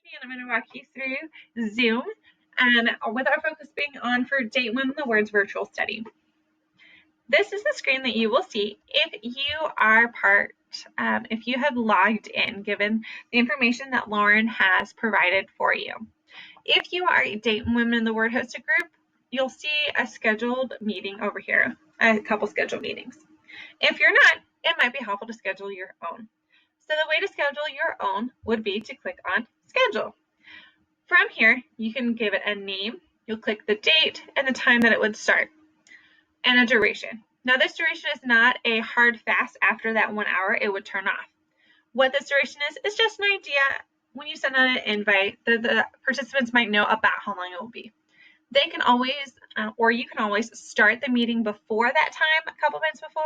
And I'm going to walk you through Zoom, and with our focus being on for Dayton Women in the Word's virtual study. This is the screen that you will see if you are if you have logged in, given the information that Lauren has provided for you. If you are a Dayton Women in the Word hosted group, you'll see a scheduled meeting over here, a couple scheduled meetings. If you're not, it might be helpful to schedule your own. So the way to schedule your own would be to click on Schedule. From here, you can give it a name. You'll click the date and the time that it would start, and a duration. Now this duration is not a hard fast. After that 1 hour, it would turn off. What this duration is just an idea. When you send out an invite, the participants might know about how long it will be. They can always, or you can always start the meeting before that time, a couple minutes before,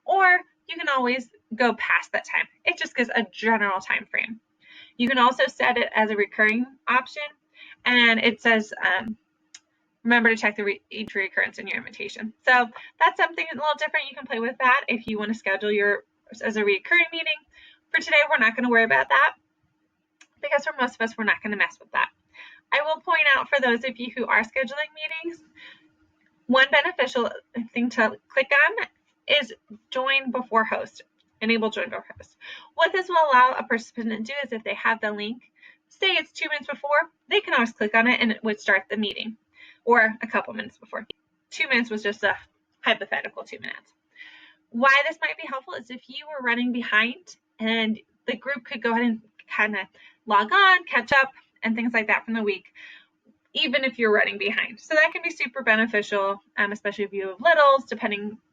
or you can always go past that time. It just gives a general time frame. You can also set it as a recurring option, and it says, remember to check each recurrence in your invitation. So that's something a little different. You can play with that if you want to schedule yours as a recurring meeting. For today, we're not going to worry about that because for most of us, we're not going to mess with that. I will point out for those of you who are scheduling meetings, one beneficial thing to click on is join before host, enable join before host. What this will allow a participant to do is if they have the link, say it's 2 minutes before, they can always click on it and it would start the meeting, or a couple minutes before. 2 minutes was just a hypothetical 2 minutes. Why this might be helpful is if you were running behind and the group could go ahead and kind of log on, catch up, and things like that from the week, even if you're running behind. So that can be super beneficial, especially if you have littles,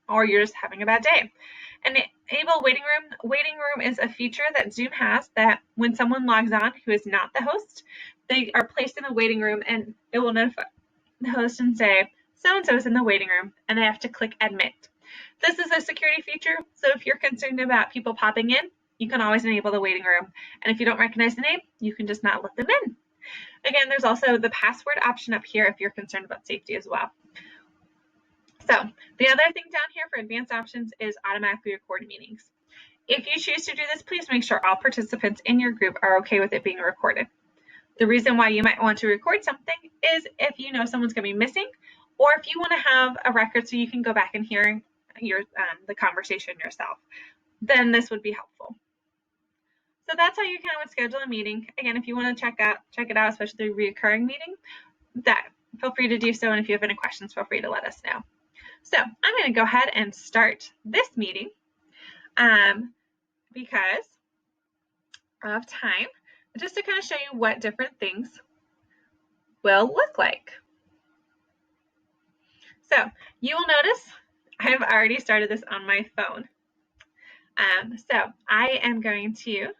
or you're just having a bad day. And enable waiting room. Waiting room is a feature that Zoom has that when someone logs on who is not the host, they are placed in a waiting room and it will notify the host and say, so-and-so is in the waiting room, and they have to click admit. This is a security feature, so if you're concerned about people popping in, you can always enable the waiting room. And if you don't recognize the name, you can just not let them in. Again, there's also the password option up here if you're concerned about safety as well. So the other thing down here for advanced options is automatically record meetings. If you choose to do this, please make sure all participants in your group are okay with it being recorded. The reason why you might want to record something is if you know someone's going to be missing, or if you want to have a record so you can go back and hear the conversation yourself, then this would be helpful. So that's how you kind of would schedule a meeting. Again, if you want to check it out, especially the recurring meeting, feel free to do so. And if you have any questions, feel free to let us know. So I'm going to go ahead and start this meeting because of time, just to kind of show you what different things will look like. So you will notice I have already started this on my phone. So I am going to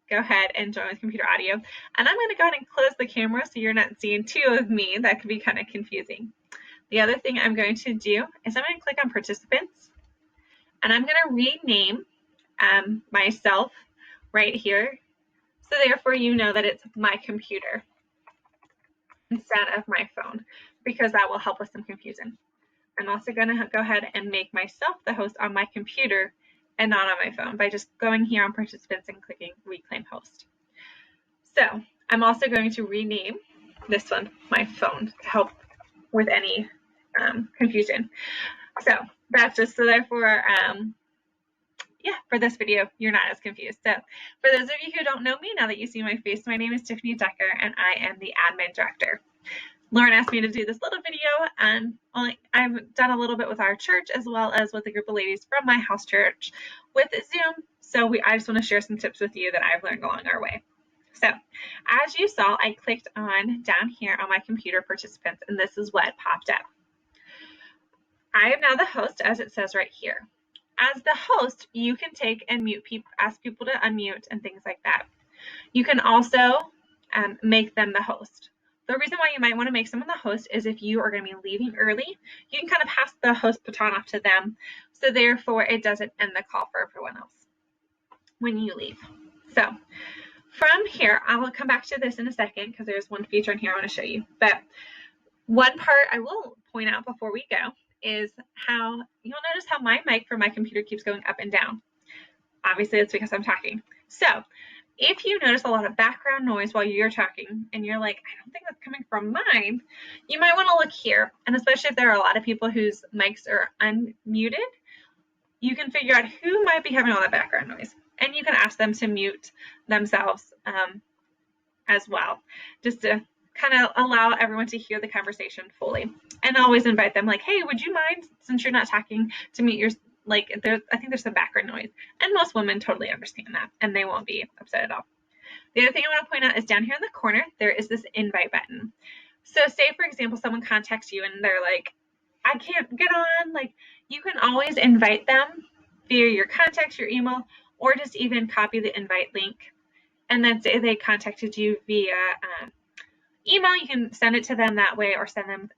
go ahead and join with computer audio, and I'm going to go ahead and close the camera so you're not seeing two of me. That could be kind of confusing. The other thing I'm going to do is I'm going to click on participants, and I'm going to rename myself right here, so therefore you know that it's my computer instead of my phone, because that will help with some confusion. I'm also going to go ahead and make myself the host on my computer and not on my phone by just going here on participants and clicking reclaim host. So I'm also going to rename this one my phone to help with any confusion. So that's just so therefore, for this video, you're not as confused. So for those of you who don't know me, now that you see my face, my name is Tiffany Decker and I am the admin director. Lauren asked me to do this little video, and I've done a little bit with our church as well as with a group of ladies from my house church with Zoom. So I just want to share some tips with you that I've learned along our way. So as you saw, I clicked on down here on my computer participants, and this is what popped up. I am now the host, as it says right here. As the host, you can take and mute people, ask people to unmute and things like that. You can also make them the host. The reason why you might want to make someone the host is if you are going to be leaving early, you can kind of pass the host baton off to them. So therefore, it doesn't end the call for everyone else when you leave. So from here, I will come back to this in a second because there's one feature in here I want to show you. But one part I will point out before we go is how you'll notice how my mic for my computer keeps going up and down. Obviously, it's because I'm talking. So if you notice a lot of background noise while you're talking and you're like, I don't think that's coming from mine, you might want to look here. And especially if there are a lot of people whose mics are unmuted, you can figure out who might be having all that background noise. And you can ask them to mute themselves as well, just to kind of allow everyone to hear the conversation fully. And always invite them like, hey, would you mind, since you're not talking, to mute your, like, I think there's some background noise. And most women totally understand that, and they won't be upset at all. The other thing I want to point out is down here in the corner, there is this invite button. So say, for example, someone contacts you and they're like, I can't get on. Like, you can always invite them via your contacts, your email, or just even copy the invite link. And then say they contacted you via email, you can send it to them that way, or send them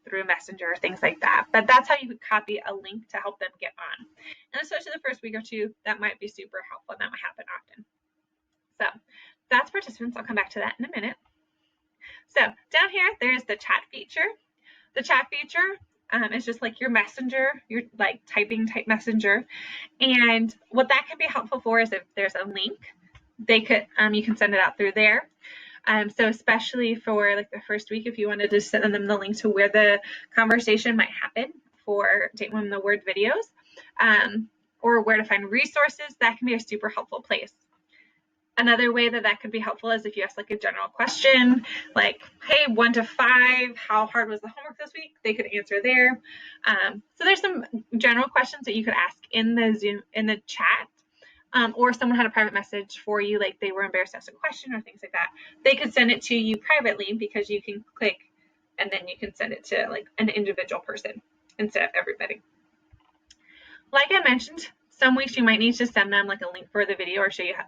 through Messenger or things like that. But that's how you could copy a link to help them get on. And especially the first week or two, that might be super helpful. That might happen often. So that's participants. I'll come back to that in a minute. So down here, there's the chat feature. The chat feature is just like your messenger, your like type messenger. And what that can be helpful for is if there's a link, they could you can send it out through there. So especially for like the first week, if you wanted to send them the link to where the conversation might happen for Date Women the Word videos, or where to find resources, that can be a super helpful place. Another way that could be helpful is if you ask like a general question, like, hey, 1 to 5, how hard was the homework this week? They could answer there. So there's some general questions that you could ask in the Zoom, in the chat. Or someone had a private message for you, like they were embarrassed to ask a question or things like that. They could send it to you privately, because you can click and then you can send it to like an individual person instead of everybody. Like I mentioned, some weeks you might need to send them like a link for the video or show you how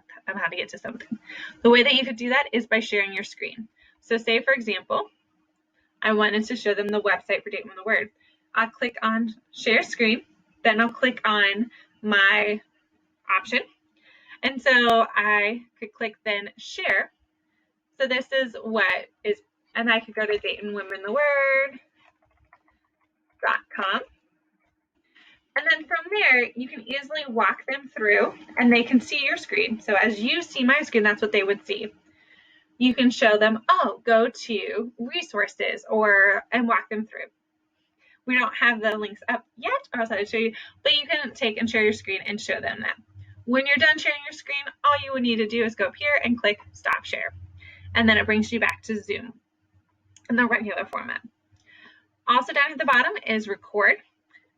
to get to something. The way that you could do that is by sharing your screen. So say, for example, I wanted to show them the website for Date Women the Word. I'll click on share screen, then I'll click on my option. And so I could click then share. So this is what is, and I could go to dateandwomentheword.com. And then from there, you can easily walk them through and they can see your screen. So as you see my screen, that's what they would see. You can show them, oh, go to resources and walk them through. We don't have the links up yet, or else I would show you, but you can take and share your screen and show them that. When you're done sharing your screen, all you would need to do is go up here and click stop share. And then it brings you back to Zoom in the regular format. Also down at the bottom is record,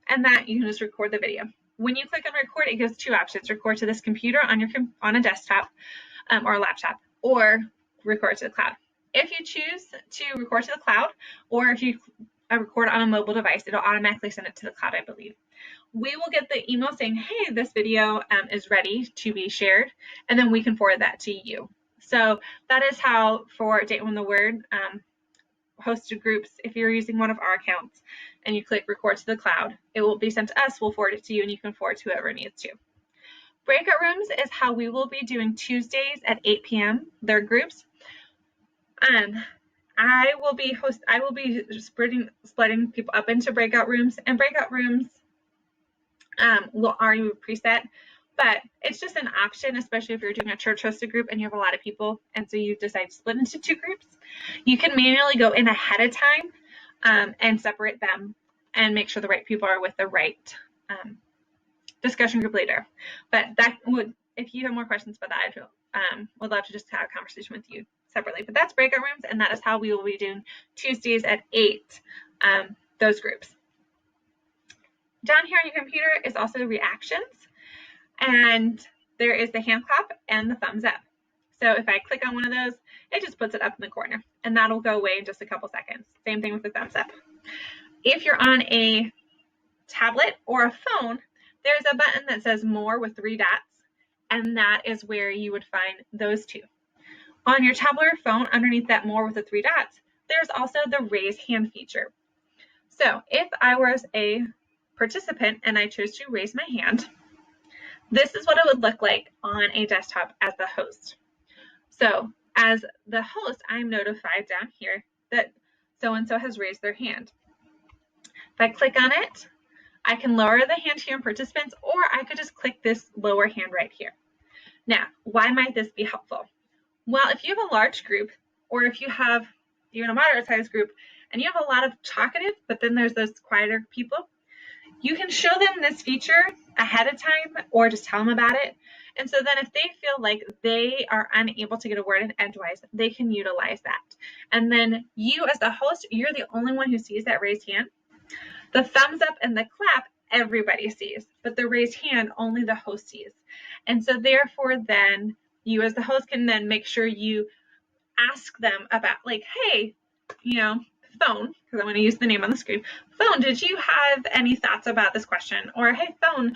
and that you can just record the video. When you click on record, it gives two options: record to this computer on a desktop or a laptop, or record to the cloud. If you choose to record to the cloud, or if you record on a mobile device, it'll automatically send it to the cloud, I believe. We will get the email saying, hey, this video is ready to be shared, and then we can forward that to you. So that is how, for Date Women the Word hosted groups, if you're using one of our accounts and you click record to the cloud, it will be sent to us, we'll forward it to you, and you can forward to whoever needs to. Breakout rooms is how we will be doing Tuesdays at 8 p.m. They're groups. I will be splitting people up into breakout rooms, and breakout rooms will already be preset, but it's just an option, especially if you're doing a church hosted group and you have a lot of people, and so you decide to split into two groups. You can manually go in ahead of time and separate them and make sure the right people are with the right discussion group leader. But that would, if you have more questions about that, I would love to just have a conversation with you separately. But that's breakout rooms, and that is how we will be doing Tuesdays at 8, those groups. Down here on your computer is also reactions, and there is the hand clap and the thumbs up. So if I click on one of those, it just puts it up in the corner, and that'll go away in just a couple seconds. Same thing with the thumbs up. If you're on a tablet or a phone, there's a button that says more with 3 dots, and that is where you would find those two. On your tablet or phone, underneath that more with the 3 dots, there's also the raise hand feature. So if I was a participant and I chose to raise my hand, this is what it would look like on a desktop as the host. So as the host, I'm notified down here that so-and-so has raised their hand. If I click on it, I can lower the hand here in participants, or I could just click this lower hand right here. Now, why might this be helpful? Well, if you have a large group, or if you have even a moderate sized group, and you have a lot of talkative, but then there's those quieter people, you can show them this feature ahead of time or just tell them about it. And so then if they feel like they are unable to get a word in edgewise, they can utilize that. And then you as the host, you're the only one who sees that raised hand. The thumbs up and the clap, everybody sees, but the raised hand, only the host sees. And so therefore then you as the host can then make sure you ask them about, like, hey, Phone, because I'm going to use the name on the screen. Phone, did you have any thoughts about this question? Or, hey, Phone,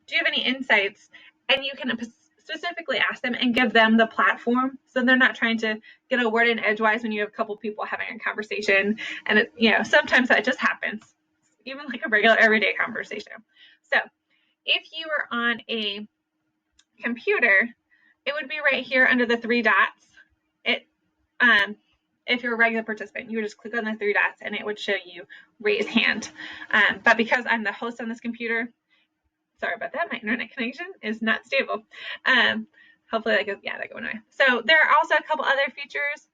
do you have any insights? And you can specifically ask them and give them the platform, so they're not trying to get a word in edgewise when you have a couple people having a conversation. And sometimes that just happens, even like a regular everyday conversation. So if you were on a computer, it would be right here under the three dots. If you're a regular participant, you would just click on the three dots and it would show you raise hand. But because I'm the host on this computer, sorry about that, my internet connection is not stable. Hopefully that goes away. So there are also a couple other features.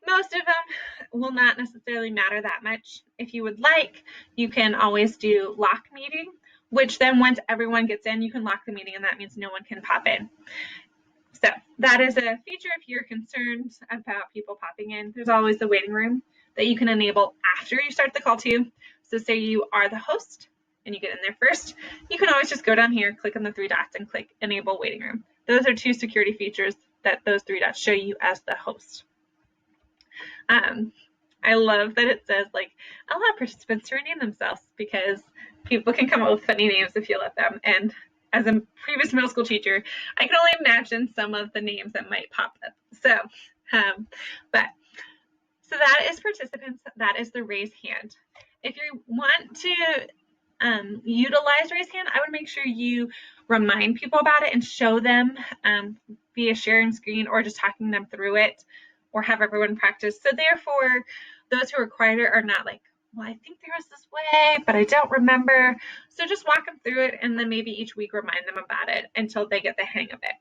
Most of them will not necessarily matter that much. If you would like, you can always do lock meeting, which then once everyone gets in, you can lock the meeting, and that means no one can pop in. So that is a feature if you're concerned about people popping in. There's always the waiting room that you can enable after you start the call too. So say you are the host and you get in there first, you can always just go down here, click on the three dots and click enable waiting room. Those are two security features that those three dots show you as the host. I love that it says, like, allow participants to rename themselves, because people can come up with funny names if you let them. And as a previous middle school teacher, I can only imagine some of the names that might pop up. So that is participants. That is the raise hand. If you want to utilize raise hand, I would make sure you remind people about it and show them via sharing screen or just talking them through it, or have everyone practice. So therefore, those who are quieter are not like, well, I think there was this way, but I don't remember. So just walk them through it, and then maybe each week remind them about it until they get the hang of it.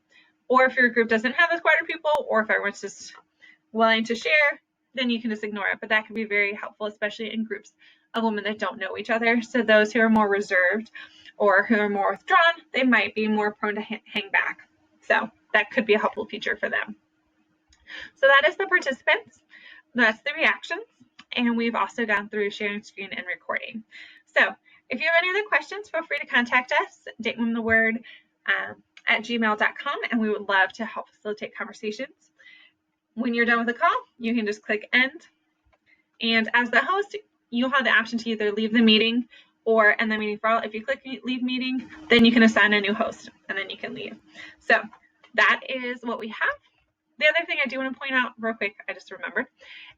Or if your group doesn't have those quieter people, or if everyone's just willing to share, then you can just ignore it. But that can be very helpful, especially in groups of women that don't know each other. So those who are more reserved or who are more withdrawn, they might be more prone to hang back. So that could be a helpful feature for them. So that is the participants. That's the reactions. And we've also gone through sharing screen and recording. So if you have any other questions, feel free to contact us, datewomentheword at gmail.com, and we would love to help facilitate conversations. When you're done with the call, you can just click end. And as the host, you'll have the option to either leave the meeting or end the meeting for all. If you click leave meeting, then you can assign a new host, and then you can leave. So that is what we have. The other thing I do want to point out real quick, I just remembered,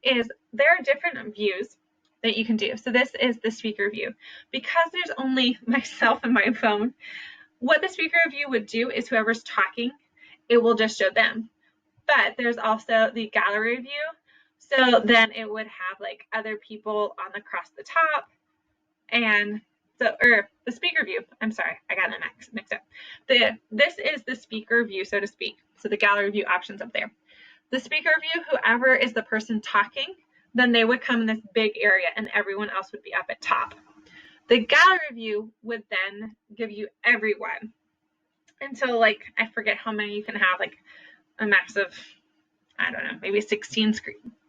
is there are different views that you can do. So this is the speaker view. Because there's only myself and my phone, what the speaker view would do is whoever's talking, it will just show them. But there's also the gallery view. So then it would have like other people on across the top, and or the speaker view. I'm sorry, I got them mixed up. This is the speaker view, so to speak. So the gallery view options up there. The speaker view, whoever is the person talking, then they would come in this big area and everyone else would be up at top. The gallery view would then give you everyone. And so, like, I forget how many you can have, like a max of, I don't know, maybe 16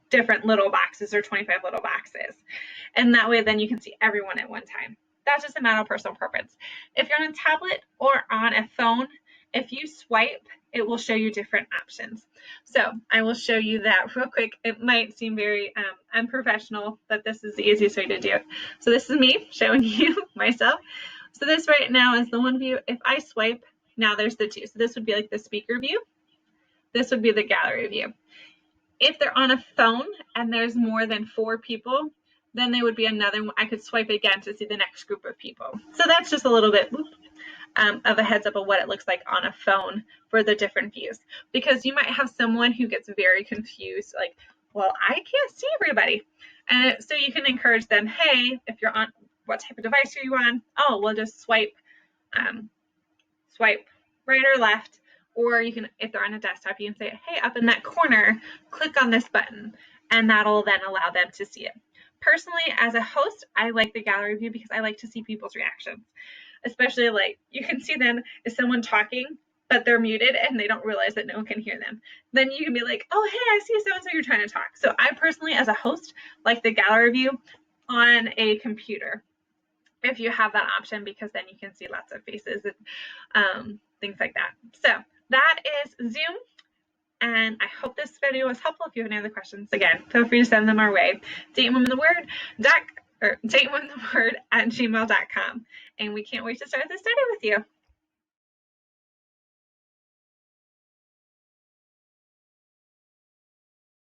different little boxes or 25 little boxes. And that way then you can see everyone at one time. That's just a matter of personal preference. If you're on a tablet or on a phone, if you swipe, it will show you different options. So I will show you that real quick. It might seem very unprofessional, but this is the easiest way to do it. So this is me showing you myself. So this right now is the one view. If I swipe, now there's the two. So this would be like the speaker view. This would be the gallery view. If they're on a phone and there's more than 4 people, then there would be another one. I could swipe again to see the next group of people. So that's just a little bit of a heads up of what it looks like on a phone for the different views. Because you might have someone who gets very confused, like, well, I can't see everybody. And so you can encourage them, hey, if you're on, what type of device are you on? Oh, we'll just swipe right or left Or you can, if they're on a desktop, you can say, hey, up in that corner, click on this button, and that'll then allow them to see it. Personally, as a host, I like the gallery view because I like to see people's reactions, especially like you can see then is someone talking, but they're muted and they don't realize that no one can hear them. Then you can be like, oh, hey, I see so-and-so, you're trying to talk. So I personally, as a host, like the gallery view on a computer if you have that option, because then you can see lots of faces and things like that. So that is Zoom. And I hope this video was helpful. If you have any other questions, again, feel free to send them our way. DaytonWomenTheWord@gmail.com. And we can't wait to start this study with you.